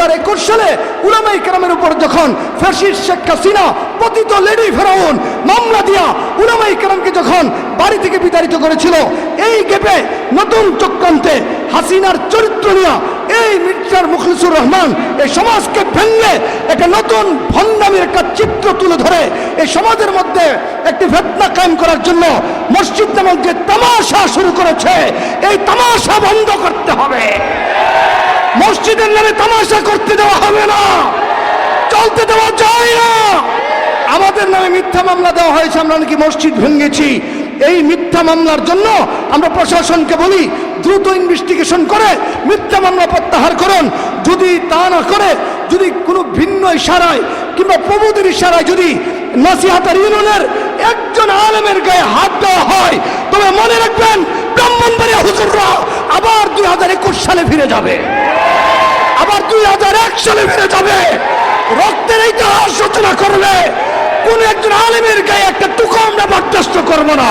2021 সালে উলামায়ে কেরামের উপর যখন ফ্যাসিস্ট শেখ হাসিনা পতিত লেডি ফেরাউন মামলা দিয়া উলামায়ে কেরামকে যখন বাড়ি থেকে বিতাড়িত করেছিল, এই গ্যাপে নতুন চক্রান্তে হাসিনার চরিত্র নিয়ে এই মির্জার মুখলিসুর রহমান এই সমাজকে ভেঙে একটা নতুন ভণ্ডামির একটা চিত্র তুলে ধরে এই সমাজের মধ্যে একটি ফিতনা কায়েম করার জন্য মসজিদ নামক যে তামাশা শুরু করেছে, এই তামাশা বন্ধ করতে হবে। মসজিদের নামে তামাশা করতে দেওয়া হবে না, চলতে দেওয়া যায় না। আমাদের নামে মিথ্যা মামলা দেওয়া হয়েছে, আমরা নাকি মসজিদ ভেঙেছি। এই মিথ্যা মামলার জন্য আমরা প্রশাসনকে বলি দ্রুত ইনভেস্টিগেশন করে মিথ্যা মামলা প্রত্যাহার করুন। যদি তা না করে, যদি কোনো ভিন্ন ইশারায় কিংবা প্রবোধের ইশারায় যদি নসিহাতের ইউনিয়নের একজন আলেমের গায়ে হাত দেওয়া হয়, তবে মনে রাখবেন ব্রাহ্মণবাড়িয়া হুজুররা আবার 2021 সালে ফিরে যাবে, আবার 2001 সালে ফিরে যাবে। রক্তের ইতিহাস রচনা করলে কোন একজন আলেমের গায়ে একটা টুকরো আমরা বরদাস্ত করবো না।